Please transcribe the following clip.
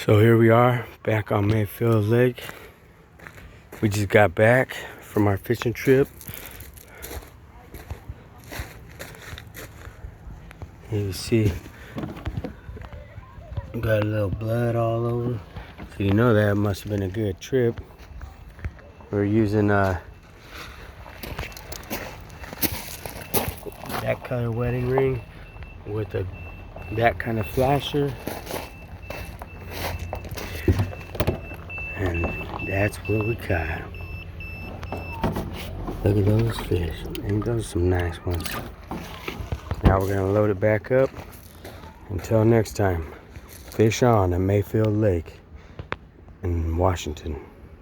So here we are back on Mayfield Lake. We just got back from our fishing trip. You see, got a little blood all over. So you know that must have been a good trip. We're using that color wedding ring with that kind of flasher. And that's what we caught. Look at those fish. Ain't those some nice ones? Now we're gonna load it back up. Until next time, fish on at Mayfield Lake in Washington.